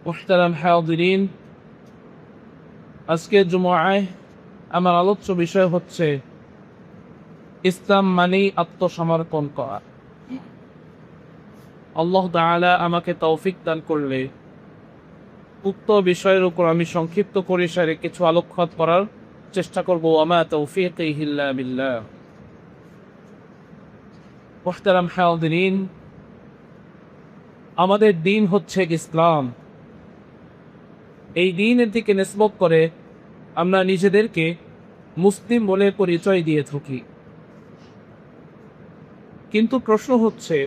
মুহতারাম হাজিরিন, আজকের জুমআয় আমার আলোচ্য বিষয় হচ্ছে ইসলাম মানেই আত্মসমর্পণ করা। আল্লাহ তাআলা আমাকে তৌফিক দান করলে উক্ত বিষয়ের উপর আমি সংক্ষিপ্ত পরিসরে কিছু আলোকপাত করার চেষ্টা করব। ওয়ামা তৌফিকি ইল্লা বিল্লাহ। মুহতারাম হাজিরিন, আমাদের দিন হচ্ছে ইসলাম। এই দিনের দিকে নিসবত করে আমরা নিজেদেরকে মুসলিম বলে পরিচয় দিয়ে থাকি, কিন্তু প্রশ্ন হচ্ছে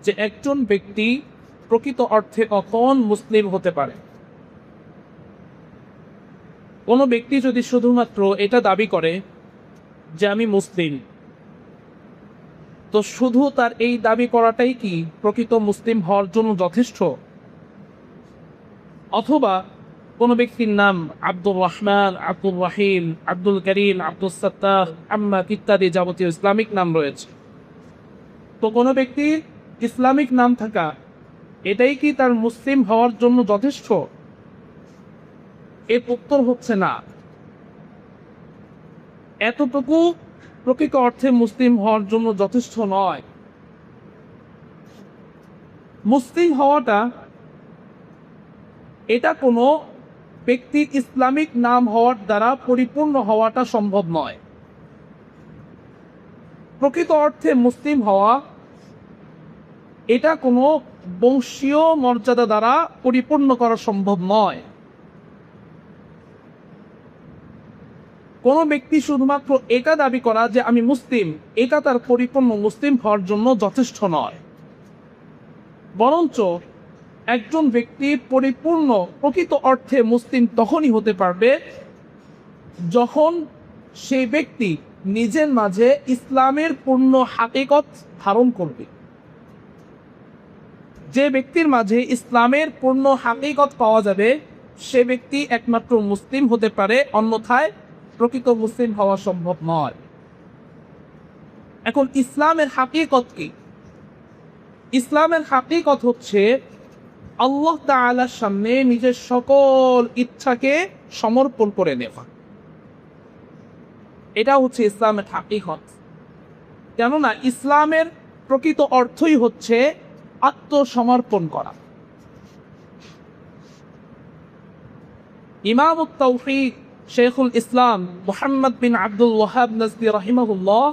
যে একজন ব্যক্তি প্রকৃত অর্থে কখন মুসলিম হতে পারে। কোনো ব্যক্তি যদি শুধুমাত্র এটা দাবি করে যে আমি মুসলিম, তো শুধু তার এই দাবি করাটাই কি প্রকৃত মুসলিম হওয়ার জন্য যথেষ্ট? অথবা কোনো ব্যক্তির নাম আব্দুর রহমান, আব্দুর রাহিম, আব্দুল করিম, আব্দুল সত্তার, আম্মাদ ইত্যাদি যাবতীয় ইসলামিক নাম রয়েছে, তো কোনো ব্যক্তির ইসলামিক নাম থাকা এটাই কি তার মুসলিম হওয়ার জন্য যথেষ্ট? এর উত্তর হচ্ছে না। এতটুকু প্রকৃত অর্থে মুসলিম হওয়ার জন্য যথেষ্ট নয়। মুসলিম হওয়াটা এটা কোনো ব্যক্তির ইসলামিক নাম হওয়ার দ্বারা পরিপূর্ণ হওয়াটা সম্ভব নয়। প্রকৃত অর্থে মুসলিম হওয়া এটা কোনো বংশীয় মর্যাদা দ্বারা পরিপূর্ণ করা সম্ভব নয়। কোনো ব্যক্তি শুধুমাত্র এটা দাবি করা যে আমি মুসলিম, এটা তার পরিপূর্ণ মুসলিম হওয়ার জন্য যথেষ্ট নয়। বরঞ্চ একজন ব্যক্তি পরিপূর্ণ প্রকৃত অর্থে মুসলিম তখনই হতে পারবে যখন সেই ব্যক্তি নিজের মাঝে ইসলামের পূর্ণ হাকিকত ধারণ করবে। যে ব্যক্তির মাঝে ইসলামের পূর্ণ হাকিকত পাওয়া যাবে সে ব্যক্তি একমাত্র মুসলিম হতে পারে, অন্যথায় প্রকৃত মুসলিম হওয়া সম্ভব নয়। এখন ইসলামের হাকিকত কি? ইসলামের হাকিকত হচ্ছে আল্লাহ তাআলার সামনে নিজের সকল ইচ্ছাকে সমর্পণ করে নেওয়া। এটা হচ্ছে ইসলামের হাকিকত। কেননা ইসলামের প্রকৃত অর্থই হচ্ছে আত্মসমর্পণ করা। ইমাম আত-তাওহীদ শেখুল ইসলাম মুহাম্মদ বিন আব্দুল ওয়াহাব নাজদি রাহিমাহুল্লাহ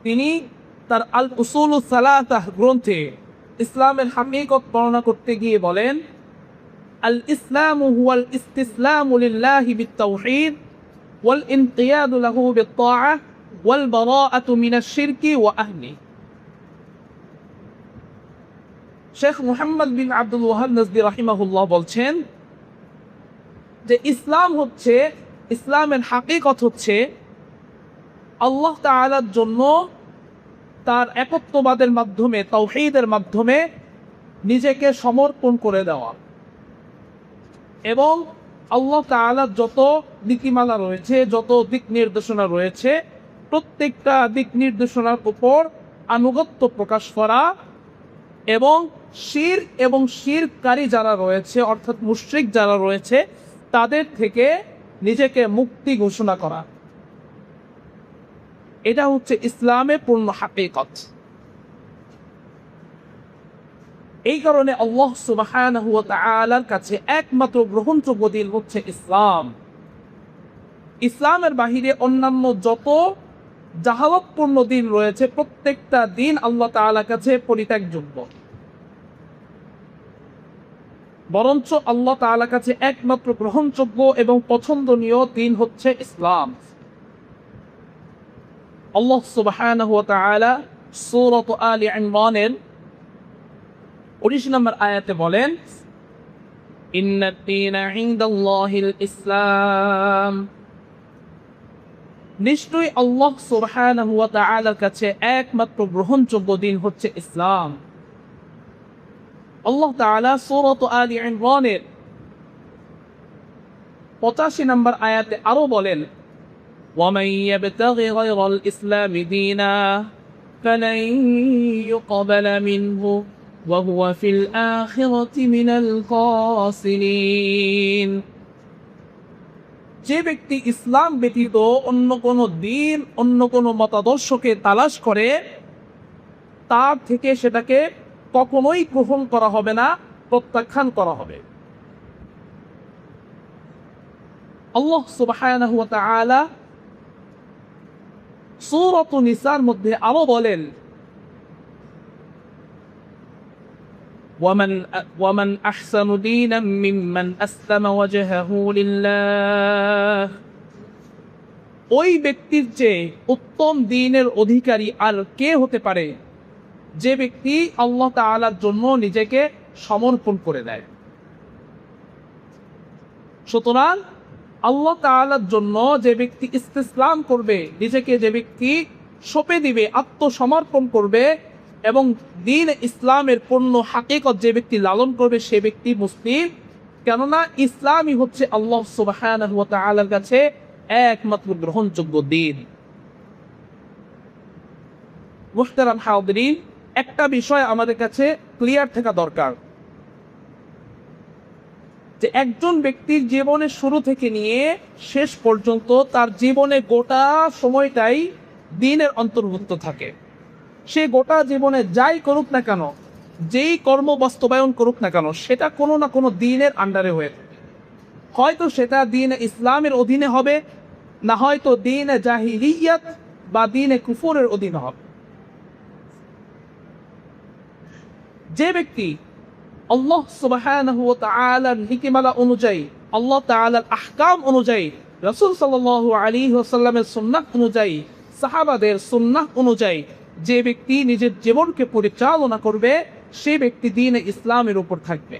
তিনি তার আল উসুলুস সালাসাহ গ্রন্থে ইসলামের হাকিকত বর্ণনা করতে গিয়ে বলেন, আল ইসলামু হুয়াল ইসতিসলামু লিল্লাহি বিত-তাওহীদ ওয়াল ইনকিয়াদু লাহু বিত-তাআহ ওয়াল বারাআতু মিনাশ শিরকি ওয়া আহলিহি। শেখ মুহাম্মদ বিন আব্দুল ওয়াহাব নাজদি রাহিমাহুল্লাহ বলছেন যে ইসলামের হাকিকত হচ্ছে আল্লাহ তাআলার জন্য তার একত্ববাদের মাধ্যমে, তাওহীদের মাধ্যমে নিজেকে সমর্পণ করে দেওয়া এবং আল্লাহ তাআলার যত নীতিমালা রয়েছে, যত দিক নির্দেশনা রয়েছে, প্রত্যেকটা দিক নির্দেশনার উপর আনুগত্য প্রকাশ করা এবং শিরককারী যারা রয়েছে অর্থাৎ মুশরিক যারা রয়েছে তাদের থেকে নিজেকে মুক্তি ঘোষণা করা। এটা হচ্ছে ইসলামের পূর্ণ হাকিকত। এই কারণে আল্লাহ সুবহানাহু ওয়া তাআলার কাছে একমাত্র গ্রহণযোগ্য দিন হচ্ছে ইসলাম। ইসলামের বাহিরে অন্যান্য যত জাহালতপূর্ণ দিন রয়েছে প্রত্যেকটা দিন আল্লাহ তাআলার কাছে পরিত্যাগযোগ্য। বরঞ্চ আল্লাহ তাআলার কাছে একমাত্র গ্রহণযোগ্য এবং পছন্দনীয় দিন হচ্ছে ইসলাম। আল্লাহ সুবহানাহু ওয়া তাআলা সূরাত আলে ইমরানের 19 নম্বর আয়াতে বলেন, ইন্নাদ দীনা ইনদাল্লাহিল ইসলাম। নিশ্চয়ই আল্লাহ সুবহানাহু ওয়া তাআলার কাছে একমাত্র গ্রহণযোগ্য দিন হচ্ছে ইসলাম। আল্লাহ তাআলা সূরাত আলে ইমরানের 85 নম্বর আয়াতে আরো বলেন, وَمَن يَبْتَغِ غَيْرَ الْإِسْلَامِ دِينًا فَلَن يُقْبَلَ مِنْهُ وهو في الآخرة من الخاسرين। যে ব্যক্তি ইসলাম ব্যতীত অন্য কোনো দিন, অন্য কোনো মতাদর্শকে তালাশ করে, তার থেকে সেটাকে কখনোই গ্রহণ করা হবে না, প্রত্যাখ্যান করা হবে। আল্লাহ সুবহানাহু ওয়া তাআলা সূরাত নিসার মধ্যে আরো বলেন, ومن أحسن دينا ممن أسلم وجهه لله। ওই ব্যক্তির চেয়ে উত্তম দ্বীনের অধিকারী আর কে হতে পারে যে ব্যক্তি আল্লাহ তাআলার জন্য নিজেকে সমর্পণ করে দেয়। সুতরাং আল্লাহ তাআলার জন্য যে ব্যক্তি ইসতিসলাম করবে, নিজেকে যে ব্যক্তি সঁপে দিবে, আত্মসমর্পণ করবে এবং দ্বীন ইসলামের পূর্ণ হাকিকত যে ব্যক্তি লালন করবে, সে ব্যক্তি মুসলিম। কেননা ইসলামই হচ্ছে আল্লাহ সুবহানাহু ওয়া তাআলার কাছে একমাত্র গ্রহণযোগ্য দ্বীন। মুহতারাম হাজিরিন, একটা বিষয় আমাদের কাছে ক্লিয়ার থাকা দরকার যে একজন ব্যক্তির জীবনের শুরু থেকে নিয়ে শেষ পর্যন্ত তার জীবনে গোটা সময়টাই দ্বীনের অন্তর্ভুক্ত থাকে। সে গোটা জীবনে যাই করুক না কেন, যেই কর্ম বাস্তবায়ন করুক না কেন, সেটা কোনো না কোনো দ্বীনের আন্ডারে হয়ে থাকে। হয়তো সেটা দ্বীনে ইসলামের অধীনে হবে, না হয়তো দ্বীনে জাহিলিয়াত বা দ্বীনে কুফরের অধীনে হবে। যে ব্যক্তি আল্লাহ সুবহানাহু ওয়া তাআলার নীতিমালা অনুযায়ী, আল্লাহ তাআলার আহকাম অনুযায়ী, রাসূল সাল্লাল্লাহু আলাইহি ওয়াসাল্লামের সুন্নাহ অনুযায়ী, সাহাবাদের সুন্নাহ অনুযায়ী যে ব্যক্তি নিজের জীবনকে পরিচালনা করবে, সে ব্যক্তি দ্বীনে ইসলামের উপর থাকবে।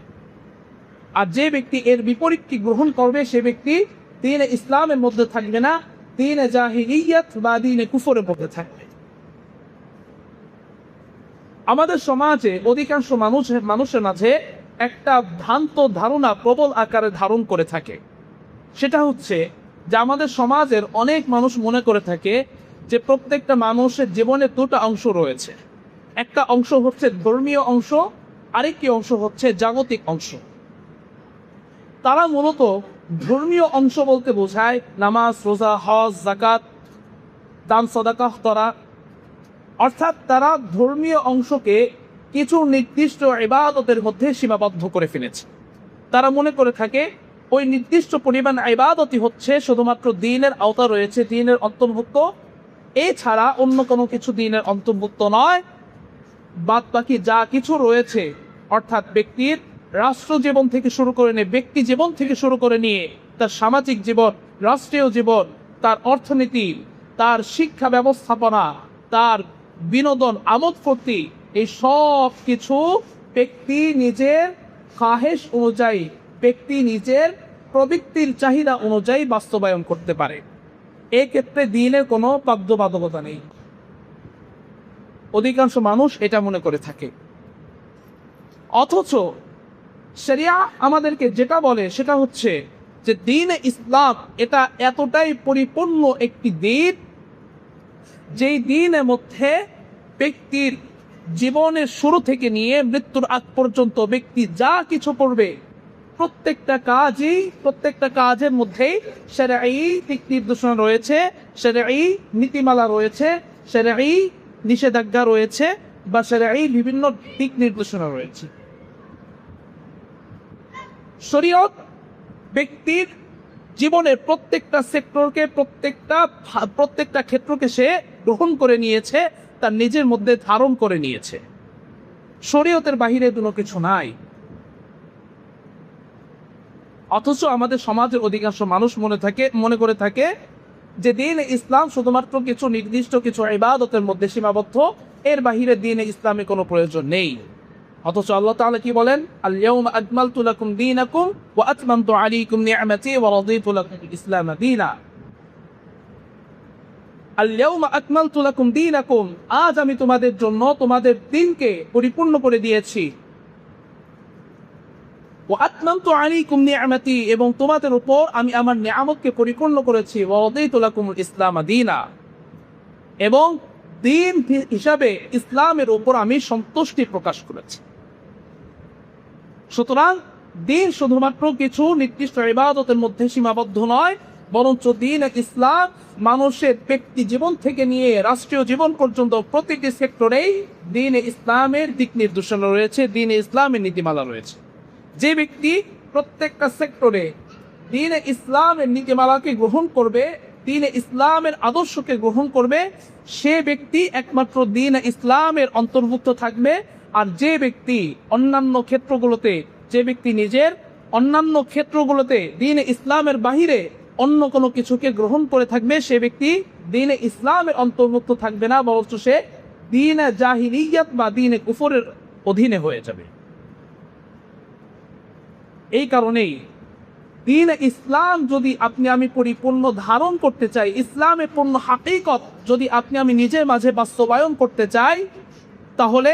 আর যে ব্যক্তি এর বিপরীতটি গ্রহণ করবে, সে ব্যক্তি দ্বীনে ইসলামের মধ্যে থাকবে না, দ্বীনে জাহিলিয়াত বা দ্বীনে কুফরের মধ্যে থাকবে। আমাদের সমাজে অধিকাংশ মানুষের মাঝে একটা ভ্রান্ত ধারণা প্রবল আকারে ধারণ করে থাকে। সেটা হচ্ছে যে আমাদের সমাজের অনেক মানুষ মনে করে থাকে যে প্রত্যেকটা মানুষের জীবনে দুটো অংশ রয়েছে। একটা অংশ হচ্ছে ধর্মীয় অংশ, আরেকটি অংশ হচ্ছে জাগতিক অংশ। তারা মূলত ধর্মীয় অংশ বলতে বোঝায় নামাজ, রোজা, হজ, যাকাত, দান সদাকাহ করা। অর্থাৎ তারা ধর্মীয় অংশকে কিছু নির্দিষ্ট ইবাদতের মধ্যে সীমাবদ্ধ করে ফেলেছে। তারা মনে করে থাকে ওই নির্দিষ্ট পরিমাণ ইবাদতই হচ্ছে শুধুমাত্র দ্বীনের আওতা রয়েছে, দ্বীনের অন্তর্ভুক্ত, এছাড়া অন্য কোনো কিছু দ্বীনের অন্তর্ভুক্ত নয়। বাদ বাকি যা কিছু রয়েছে, অর্থাৎ ব্যক্তির রাষ্ট্র জীবন থেকে শুরু করে নিয়ে, ব্যক্তি জীবন থেকে শুরু করে নিয়ে তার সামাজিক জীবন, রাষ্ট্রীয় জীবন, তার অর্থনীতি, তার শিক্ষা ব্যবস্থাপনা, তার বিনোদন, আমোদ ফুর্তি, এই সব কিছু ব্যক্তি নিজের খাহেশ অনুযায়ী, ব্যক্তি নিজের প্রবৃত্তির চাহিদা অনুযায়ী বাস্তবায়ন করতে পারে। এক্ষেত্রে দ্বীনের কোনো বাধ্যবাধকতা নেই। অধিকাংশ মানুষ এটা মনে করে থাকে। অথচ শরিয়া আমাদেরকে যেটা বলে সেটা হচ্ছে যে দ্বীনে ইসলাম এটা এতটাই পরিপূর্ণ একটি দ্বীন, যেই দ্বীনের মধ্যে ব্যক্তির জীবনের শুরু থেকে নিয়ে মৃত্যুর আগ পর্যন্ত ব্যক্তি যা কিছু করবে, প্রত্যেকটা কাজের মধ্যেই শরঈ দিক নির্দেশনা রয়েছে, শরঈ নীতিমালা রয়েছে, শরঈ নিষেধাজ্ঞা রয়েছে বা শরঈ বিভিন্ন দিক নির্দেশনা রয়েছে। শরীয়ত ব্যক্তির জীবনের প্রত্যেকটা সেক্টরকে, প্রত্যেকটা ক্ষেত্রকে সে গ্রহণ করে নিয়েছে, তার নিজের মধ্যে ধারণ করে নিয়েছে। শরীয়তের বাহিরে কোনো কিছু নাই। অথচ আমাদের সমাজের অধিকাংশ মানুষ মনে করে থাকে যে দ্বীন ইসলাম শুধুমাত্র কিছু নির্দিষ্ট কিছু ইবাদতের মধ্যে সীমাবদ্ধ, এর বাহিরে দ্বীন ইসলামে কোনো প্রয়োজন নেই। অথচ আল্লাহ তাআলা কি বলেন? আল-ইয়াওমা আকমালতু লাকুম দীনাকুম ওয়া আতমামতু আলাইকুম নি'মাতি ওয়া রাদিতু লাকুমুল ইসলাম দীনা। আল-ইয়াওমা আকমালতু লাকুম দীনাকুম, আজ আমি তোমাদের জন্য তোমাদের দ্বীনকে পরিপূর্ণ করে দিয়েছি। ওয়া আতমামতু আলাইকুম নি'মাতি, এবং তোমাদের উপর আমি আমার নিয়ামতকে পরিপূর্ণ করেছি। ওয়া রাদিতু লাকুমুল ইসলাম দীনা, এবং দ্বীন হিসাবে ইসলামের উপর আমি সন্তুষ্টি প্রকাশ করেছি। সুতরাং দিন শুধুমাত্র কিছু নির্দিষ্ট ইবাদতের মধ্যে সীমাবদ্ধ নয়, বরঞ্চ দিন ইসলাম মানুষের ব্যক্তি জীবন থেকে নিয়ে রাষ্ট্রীয় জীবন পর্যন্ত প্রতিটি সেক্টরেই দিন ইসলামের দিক নির্দেশনা রয়েছে, দিন ইসলামের নীতিমালা রয়েছে। যে ব্যক্তি প্রত্যেকটা সেক্টরে দিন ইসলামের নীতিমালাকে গ্রহণ করবে, দিন ইসলামের আদর্শকে গ্রহণ করবে, সে ব্যক্তি একমাত্র দিন ইসলামের অন্তর্ভুক্ত থাকবে। আর যে ব্যক্তি অন্যান্য ক্ষেত্রগুলোতে, যে ব্যক্তি নিজের অন্যান্য ক্ষেত্রগুলোতে দিন ইসলামের বাহিরে অন্য কোনো কিছুকে গ্রহণ করে থাকবে, সে ব্যক্তি দিন ইসলামের অন্তর্ভুক্ত থাকবে না, বরঞ্চ সে দিন জাহিলিয়াত বা দিন কুফরের অধীনে হয়ে যাবে। এই কারণেই দিন ইসলাম যদি আপনি আমি পরিপূর্ণ ধারণ করতে চাই, ইসলামের পূর্ণ হাকিকত যদি আপনি আমি নিজের মাঝে বাস্তবায়ন করতে চাই, তাহলে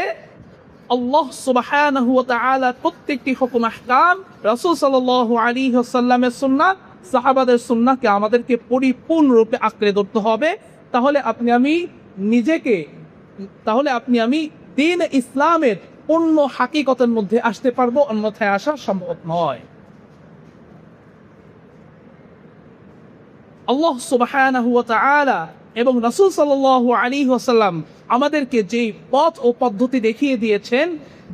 আল্লাহ সুবহানাহু ওয়া তাআলার প্রত্যেকটি হুকুম আহকাম, রাসূল সাল্লাল্লাহু আলাইহি ওয়াসাল্লামের সুন্নাহ, সাহাবাদের সুন্নাহকে আমাদেরকে পরিপূর্ণরূপে আঁকড়ে ধরতে হবে। তাহলে আপনি আমি দিন ইসলামের পূর্ণ হাকিকতের মধ্যে আসতে পারবো, অন্যথায় আসা সম্ভব নয়। আল্লাহ সুবহানাহু ওয়া তাআলা এবং রাসূল সাল্লাল্লাহু আলাইহি ওয়াসাল্লাম আমাদেরকে যেই পথ ও পদ্ধতি দেখিয়ে দিয়েছেন,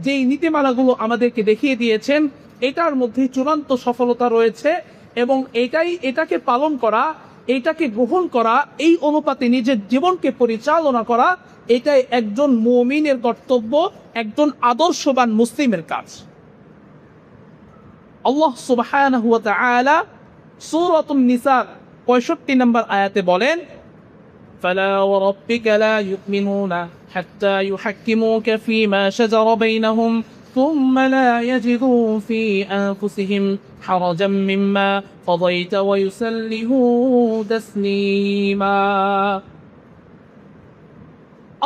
যেই নীতিমালাগুলো আমাদেরকে দেখিয়ে দিয়েছেন, এটার মধ্যে চূড়ান্ত সফলতা রয়েছে। এবং এটাকে পালন করা, এটাকে গ্রহণ করা, এই অনুপাতে নিজের জীবনকে পরিচালনা করা, এটাই একজন মুমিনের কর্তব্য, একজন আদর্শবান মুসলিমের কাজ। আল্লাহ সুবহানাহু ওয়া তাআলা সূরাতুন নিসা 65 নম্বর আয়াতে বলেন, ফালা ওয়া রাব্বিকা লা ইউমিনুনা হাত্তা ইউহাক্কিমুকা ফীমা শাজারা বাইনাহুম সুম্মা লা ইয়াজিদু ফী আনফুসিহিম হারাজাম মিম্মা কাযাইতা ওয়া ইউসাল্লিমু তাসলিমা।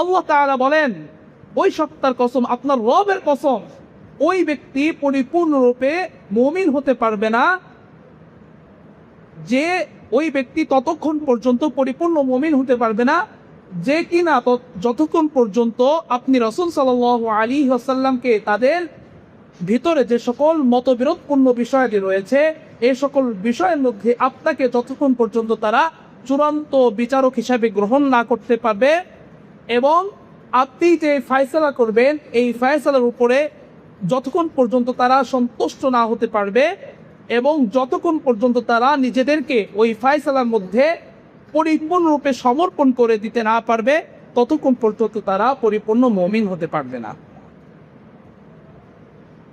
আল্লাহ তাআলা বলেন, ওই সত্তার কসম, আপনার রবের কসম, ওই ব্যক্তি পরিপূর্ণরূপে মুমিন হতে পারবে না, যে ওই ব্যক্তি ততক্ষণ পর্যন্ত পরিপূর্ণ মুমিন হতে পারবে না যে কিনা যতক্ষণ পর্যন্ত আপনি রাসূল সাল্লাল্লাহু আলাইহি ওয়াসাল্লামকে তাদের ভিতরে যে সকল মতবিরোধপূর্ণ বিষয়টি রয়েছে, এই সকল বিষয়ের মধ্যে আপনাকে যতক্ষণ পর্যন্ত তারা চূড়ান্ত বিচারক হিসাবে গ্রহণ না করতে পারবে, এবং আপনি যে ফয়সালা করবেন এই ফয়সালার উপরে যতক্ষণ পর্যন্ত তারা সন্তুষ্ট না হতে পারবে, এবং যতক্ষণ পর্যন্ত তারা নিজেদেরকে ওই ফয়সালার মধ্যে পরিপূর্ণরূপে সমর্পণ করে দিতে না পারবে, ততক্ষণ পর্যন্ত তারা পরিপূর্ণ মুমিন হতে পারবে না।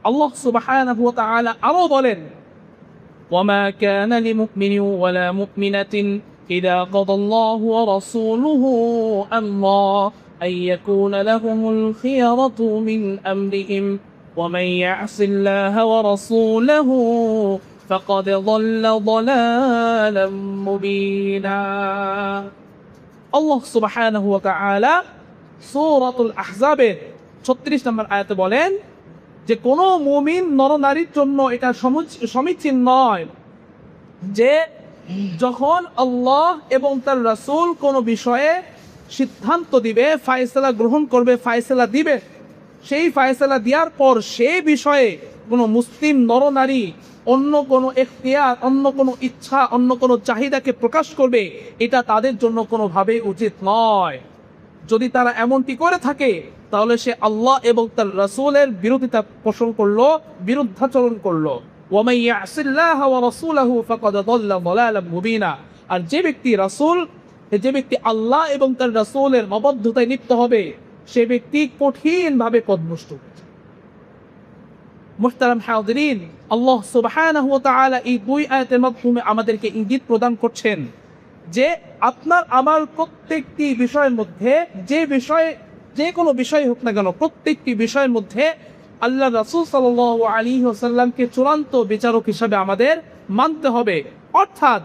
আল্লাহ সুবহানাহু ওয়া তাআলা আরো বলেন, ওয়ামা কানা লিমুমিনিন ওয়ালা মুমিনাতিন ইযা কাদাল্লাহু ওয়া রাসূলুহু আমরা আন ইয়াকুনা লাহুমুল খিয়ারাতু মিন আমরিহিম ومن يعص الله ورسوله فقد ضل ضلالا مبينا। আল্লাহ সুবহানাহু ওয়া তাআলা সূরাতুল আহজাবের 36 নম্বর আয়াতে বলেন যে কোনো মুমিন নরনারীর জন্য এটা সমীচীন নয় যে যখন আল্লাহ এবং তার রাসূল কোনো বিষয়ে সিদ্ধান্ত দিবে, ফয়সালা গ্রহণ করবে, ফয়সালা দিবে, সেই ফয়সালা দেওয়ার পর সেই বিষয়ে কোনো মুসলিম নরনারী অন্য কোনো এখতিয়ার, অন্য কোনো ইচ্ছা, অন্য কোনো চাহিদাকে প্রকাশ করবে, এটা তাদের জন্য কোনোভাবেই উচিত নয়। যদি তারা এমনটি করে থাকে তাহলে সে আল্লাহ এবং তার রাসূলের বিরোধিতা পোষণ করলো, বিরুদ্ধাচরণ করলো। ওয়া মান ইয়াসিল্লাহা ওয়া রাসূলাহু ফাকাদ দাল্লা দালালাম মুবিনা। আর যে ব্যক্তি আল্লাহ এবং তার রাসূলের অবাধ্যতায় লিপ্ত হবে, সে ব্যক্তি কঠিনভাবে পথভ্রষ্ট। মুহতারাম হাজিরিন, আল্লাহ সুবহানাহু ওয়া তাআলা এই দুই আয়াতের মাধ্যমে আমাদেরকে ইঙ্গিত প্রদান করছেন যে আপনার আমার প্রত্যেকটি বিষয়ের মধ্যে, যে কোনো বিষয় হোক না কেন, প্রত্যেকটি বিষয়ের মধ্যে আল্লাহ রাসূল সাল্লাল্লাহু আলাইহি ওয়াসাল্লামকে চূড়ান্ত বিচারক হিসাবে আমাদের মানতে হবে। অর্থাৎ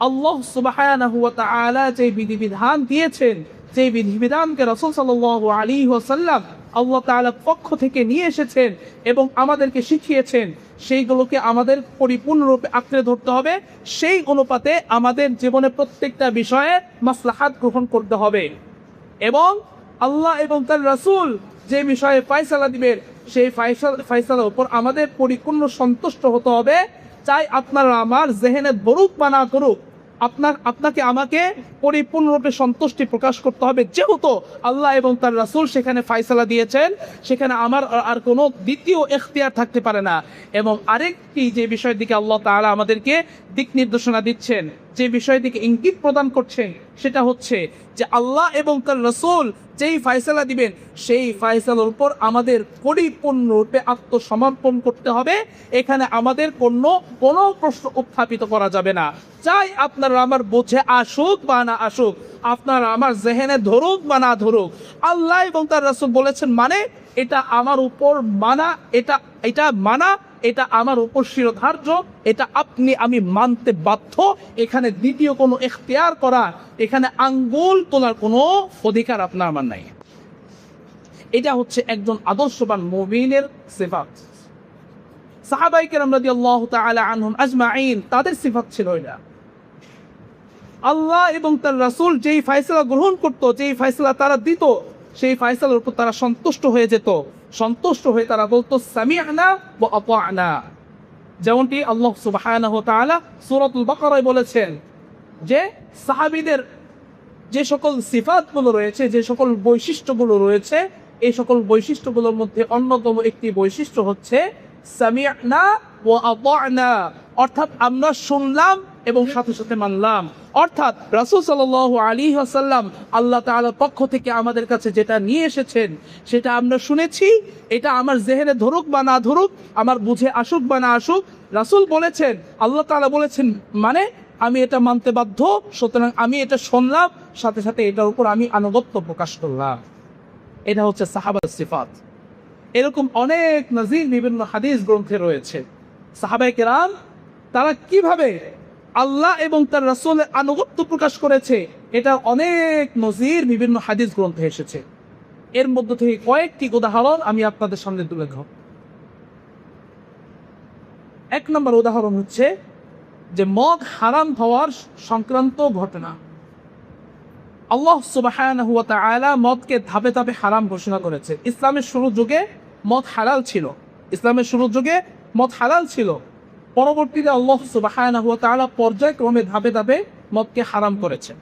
আল্লাহ সুবহানাহু ওয়া তাআলা যে বিধিবিধান দিয়েছেন, যে বিধিবিধানকে রাসূল সাল্লাল্লাহু আলাইহি ওয়াসাল্লাম আল্লাহ তাআলার পক্ষ থেকে নিয়ে এসেছেন এবং আমাদেরকে শিখিয়েছেন, সেইগুলোকে আমাদের পরিপূর্ণরূপে আঁকড়ে ধরতে হবে। সেই অনুপাতে আমাদের জীবনে প্রত্যেকটা বিষয়ে মাসলাহাত গ্রহণ করতে হবে, এবং আল্লাহ এবং তার রাসূল যে বিষয়ে ফয়সালা দিবেন সেই ফাইসালার উপর আমাদের পরিপূর্ণ সন্তুষ্ট হতে হবে। চাই আপনারা আমার জেহেনে ধরুক বা না ধরুক, আপনাকে আমাকে পরিপূর্ণরূপে সন্তুষ্টি প্রকাশ করতে হবে, যেহেতু আল্লাহ এবং তার রাসূল সেখানে ফায়সালা দিয়েছেন, সেখানে আমার আর কোনো দ্বিতীয় এখতিয়ার থাকতে পারে না। এবং আরেকটি যে বিষয়ের দিকে আল্লাহ তাআলা আমাদেরকে দিক নির্দেশনা দিচ্ছেন, যে বিষয়ের দিকে ইঙ্গিত প্রদান করছেন, সেটা হচ্ছে যে আল্লাহ এবং তার রাসূল যেই ফায়সালা দিবেন সেই ফায়সালার উপর আমাদের পরিপূর্ণরূপে আত্মসমর্পণ করতে হবে। এখানে আমাদের কোনো প্রশ্ন উত্থাপিত করা যাবে না। চাই আপনারা আমার বোঝে আসুক বা না আসুক, আপনারা আমার জেহেনে ধরুক বা না ধরুক, আল্লাহ এবং তার রাসূল বলেছেন মানে এটা আমার উপর মানা, এটা আমার উপর শিরোধার্য, এটা আমি মানতে বাধ্য। এখানে দ্বিতীয় কোনো এখতিয়ার করা, এখানে আঙ্গুল তোলার কোনো অধিকার আমার নাই। এটা হচ্ছে একজন আদর্শবান মুমিনের সিফাত। সাহাবায়ে কেরাম রাদিয়াল্লাহু তাআলা আনহুম আজমাইন, তাদের সিফাত ছিল এটা। আল্লাহ এবং তার রাসূল যেই ফায়সালা গ্রহণ করত, যেই ফায়সালা তারা দিত, সেই ফায়সালার উপর তারা সন্তুষ্ট হয়ে যেত। সন্তুষ্ট হয়ে তারা বলতো সামি'না ওয়া আতা'না। যেমনটি আল্লাহ সুবহানাহু ওয়া তাআলা সূরাতুল বাকারায় বলেছেন যে সাহাবীদের যে সকল সিফাতগুলো রয়েছে, যে সকল বৈশিষ্ট্যগুলো রয়েছে, এই সকল বৈশিষ্ট্যগুলোর মধ্যে অন্যতম একটি বৈশিষ্ট্য হচ্ছে সামি'না ওয়া আতা'না, অর্থাৎ আমরা শুনলাম এবং সাথে সাথে মানলাম। অর্থাৎ রাসূল সাল্লাল্লাহু আলাইহি ওয়াসাল্লাম আল্লাহ তাআলার পক্ষ থেকে আমাদের কাছে যেটা নিয়ে এসেছেন সেটা আমরা শুনেছি, এটা আমার জেহেনে ধরুক বা না ধরুক, আমার বুঝে আসুক বা না আসুক, রাসূল বলেছেন, আল্লাহ তাআলা বলেছেন মানে আমি এটা মানতে বাধ্য, সুতরাং আমি এটা শুনলাম, সাথে সাথে এটার উপর আমি আনুগত্য প্রকাশ করলাম। এটা হচ্ছে সাহাবার সিফাত। এরকম অনেক নাজির বিভিন্ন হাদিস গ্রন্থে রয়েছে। সাহাবায়ে কেরাম তারা কিভাবে আল্লাহ এবং তার রাসূলের আনুগত্য প্রকাশ করেছে, এটা অনেক নজির বিভিন্ন হাদিস গ্রন্থে এসেছে। এর মধ্য থেকে কয়েকটি উদাহরণ আমি আপনাদের সামনে তুলে ধরব। এক নম্বর উদাহরণ হচ্ছে যে মদ হারাম হওয়ার সংক্রান্ত ঘটনা। আল্লাহ সুবহানাহু ওয়া তাআলা মদকে ধাপে ধাপে হারাম ঘোষণা করেছে। ইসলামের শুরুর যুগে মদ হালাল ছিল। পরবর্তীতে আল্লাহ সুবহানাহু ওয়া তাআলা পর্যায়ক্রমে ধাপে ধাপে মদকে হারাম করেছেন।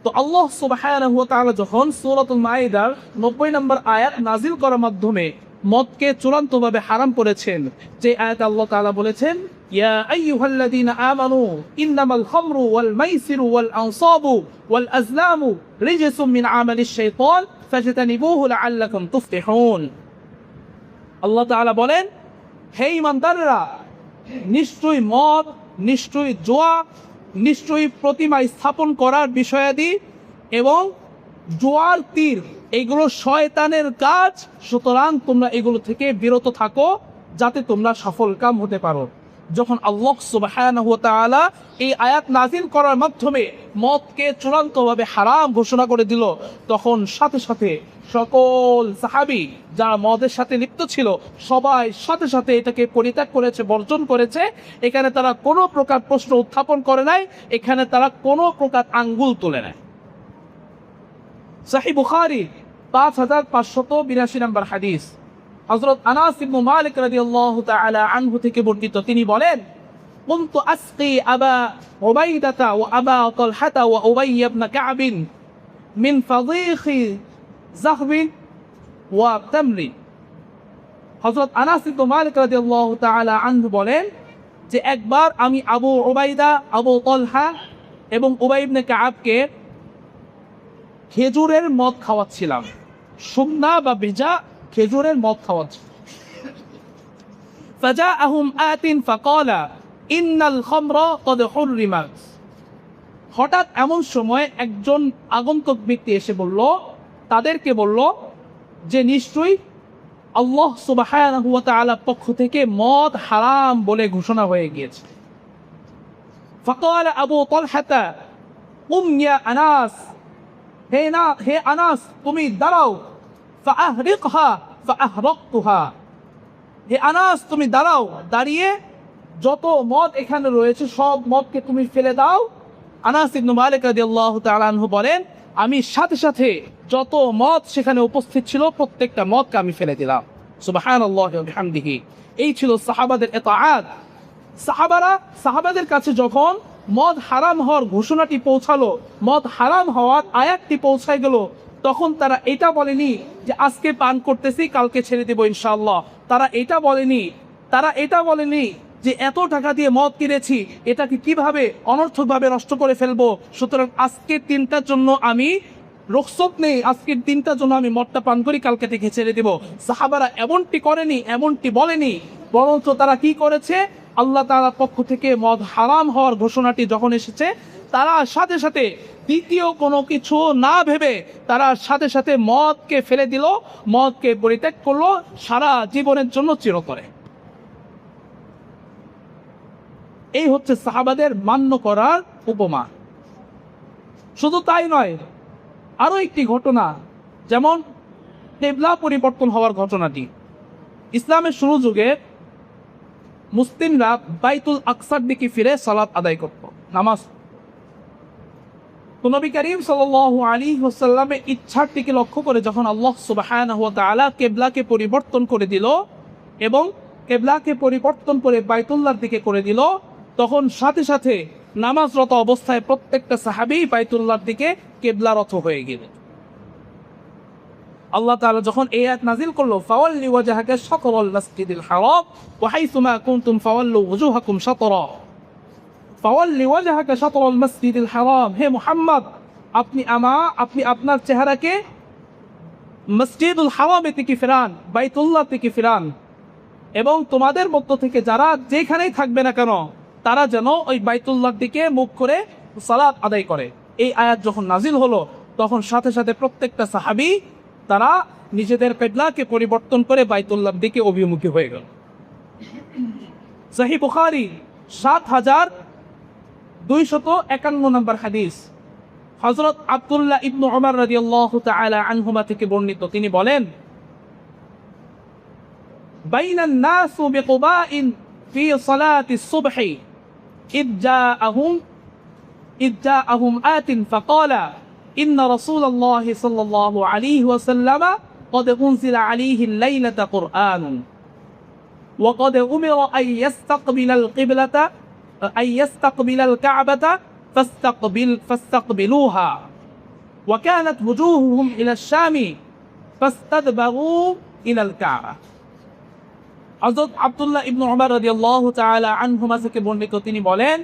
তো আল্লাহ সুবহানাহু ওয়া তাআলা যখন সূরাতুল মাইদার 90 নম্বর আয়াত নাজিল করার মাধ্যমে মদকে চূড়ান্তভাবে হারাম করেছেন, যে আয়াতে আল্লাহ তাআলা বলেছেন ইয়া আইয়ুহাল্লাযীনা আমানু ইন্নামাল খামরু ওয়াল মাইসিরু ওয়াল আনসাবু ওয়াল আজলামু রিজসুম মিন আমালিশ শাইতান ফাজতানিবুহু লাআল্লাকুম তুফলিহুন। আল্লাহ তাআলা বলেন, হে ঈমানদাররা, নিশ্চয়ই মদ, নিশ্চয়ই জুয়া, নিশ্চয়ই প্রতিমা স্থাপন করার বিষয়াদি এবং জোয়ার তীর, এগুলো শয়তানের কাজ, সুতরাং তোমরা এগুলো থেকে বিরত থাকো যাতে তোমরা সফলকাম হতে পারো। যখন আল্লাহ সুবহানাহু ওয়া তাআলা এই আয়াত নাজিল করার মাধ্যমে মদকে চূড়ান্তভাবে হারাম ঘোষণা করে দিল, তখন সাথে সাথে সকল সাহাবী যারা মদের সাথে লিপ্ত ছিল সবাই সাথে সাথে এটাকে পরিত্যাগ করেছে, বর্জন করেছে। এখানে তারা কোনো প্রকার প্রশ্ন উত্থাপন করে নাই, এখানে তারা কোনো প্রকার আঙ্গুল তোলে নাই। সহিহ বুখারী 5582 নম্বর হাদিস, হযরত আনাস ইবনে মালিক রাদিয়াল্লাহু তাআলা আনহু থেকে বর্ণিত, তিনি বলেন, কুনতু আসকি আবা উবাইদাতা ওয়া আবা তালহাতা ওয়া উবাই ইবনে কা'ব মিন ফাযীখি যাহবিন ওয়া তামরি। হযরত আনাস ইবনে মালিক রাদিয়াল্লাহু তাআলা আনহু বলেন যে একবার আমি আবু উবাইদা, আবু তালহা এবং উবাই ইবনে কা'বকে খেজুরের মদ খাওয়াচ্ছিলাম, শুকনা বা ভেজা খেজুরের মদ খাওয়াচ্ছি। ফাজাআহুম আতিন ফাকালা ইন্নাল খামরা ক্বাদ হুররিমাত। হঠাৎ এমন সময় একজন আগন্তুক ব্যক্তি এসে তাদেরকে বলল যে নিশ্চয়ই আল্লাহ সুবহানাহু ওয়া তাআলার পক্ষ থেকে মদ হারাম বলে ঘোষণা হয়ে গিয়েছে। ফাকালা আবু তালহাতা কুম ইয়া আনাস, হে আনাস তুমি দাঁড়াও, ফাআহরিকহা ফাআহরাকতুহা, হে আনাস তুমি দাঁড়াও, দাঁড়িয়ে যত মদ এখানে রয়েছে সব মদকে তুমি ফেলে দাও। আনাস ইবনে মালিক রাদিয়াল্লাহু তাআলা আনহু বলেন, আমি সাথে সাথে যত মদ সেখানে উপস্থিত ছিল প্রত্যেকটা মদকে আমি ফেলে দিলাম। সুবহানাল্লাহি ওয়া বিহামদিহি। এই ছিল সাহাবাদের ইতাআত। সাহাবাদের কাছে যখন মদ হারাম হওয়ার ঘোষণাটি পৌঁছালো, মদ হারাম হওয়ার আয়াতটি পৌঁছায় গেল, তখন তারা এটা বলেনি যে আজকে পান করতেছি কালকে ছেড়ে দেব ইনশাআল্লাহ। তারা এটা বলেনি যে এত টাকা দিয়ে মদ কিনেছি, এটাকে কিভাবে অনর্থকভাবে নষ্ট করে ফেলবো, সুতরাং আজকের দিনটার জন্য আমি রুখসত নেই, আজকের দিনটার জন্য আমি মদটা পান করি, কালকে থেকে ছেড়ে দেব। সাহাবারা এমনটি করেনি, এমনটি বলেনি, বরঞ্চ তারা কি করেছে, আল্লাহ তাআলার পক্ষ থেকে মদ হারাম হওয়ার ঘোষণাটি যখন এসেছে, তারা সাথে সাথে দ্বিতীয় কোনো কিছু না ভেবে তারা সাথে সাথে মদকে ফেলে দিল, মদকে পরিত্যাগ করলো সারা জীবনের জন্য চিরতরে। এই হচ্ছে সাহাবাদের মান্য করার উপমা। শুধু তাই নয়, আরো একটি ঘটনা, যেমন কিবলা পরিবর্তন হওয়ার ঘটনাটি। ইসলামের শুরু যুগে মুসলিমরা বাইতুল আকসার দিকে ফিরে সালাত আদায় করত, নামাজ। তো নবী করিম সাল্লাল্লাহু আলাইহি ওয়াসাল্লামের ইচ্ছার দিকে লক্ষ্য করে যখন আল্লাহ সুবহানাহু ওয়া তাআলা কিবলাকে পরিবর্তন করে দিল এবং কিবলাকে পরিবর্তন করে বাইতুল্লাহর দিকে করে দিল, তখন সাথে সাথে নামাজরত অবস্থায় প্রত্যেকটা সাহাবী বাইতুল্লাহর দিকে কিবলারত হয়ে গেল। আল্লাহ তাআলা যখন এই আয়াত নাযিল করলো, ফাওয়াল্লি ওয়াজহাকা শাতরাল মাসজিদিল হারাম ওয়া হাইসুমা কুনতুম ফাওয়াল্লু ওয়াজুহাকুম শাতরা, ফাওয়াল্লি ওয়াজহাকা শাতরাল মাসজিদিল হারাম, হে মুহাম্মদ আপনি আপনার চেহারাকে মসজিদুল হারামের দিকে ফেরান, বাইতুল্লাহ থেকে ফেরান, এবং তোমাদের মধ্য থেকে যারা যেখানেই থাকবে না কেন তারা যেন ওই বাইতুল্লাহর দিকে মুখ করে সালাত আদায় করে। এই আয়াত যখন নাজিল হলো, তখন সাথে সাথে প্রত্যেকটা সাহাবী তারা নিজেদের কিবলাকে পরিবর্তন করে বাইতুল্লাহর দিকে অভিমুখী হয়ে গেল। সহিহ বুখারী ৭,২৫১ নম্বর হাদিস, হযরত আব্দুল্লাহ ইবনে উমর রাদিয়াল্লাহু তাআলা আনহুমা থেকে বর্ণিত, তিনি বলেন, বাইনান নাসু বিকুবাইন ফি সালাতিস সুবহি ইয জাআহুম আতিন ফাকালা ইন্না রাসূলুল্লাহি সাল্লাল্লাহু আলাইহি ওয়াসাল্লাম قد أنزل عليه الليلة قرآن وقد أمر أن يستقبل الكعبة فاستقبلوها وكانت وجوههم إلى الشام فاستدبروا إلى الكعبة। হযরত আব্দুল্লাহ ইবনে উমর রাদিয়াল্লাহু তাআলা আনহুমা থেকে বর্ণিত, তিনি বলেন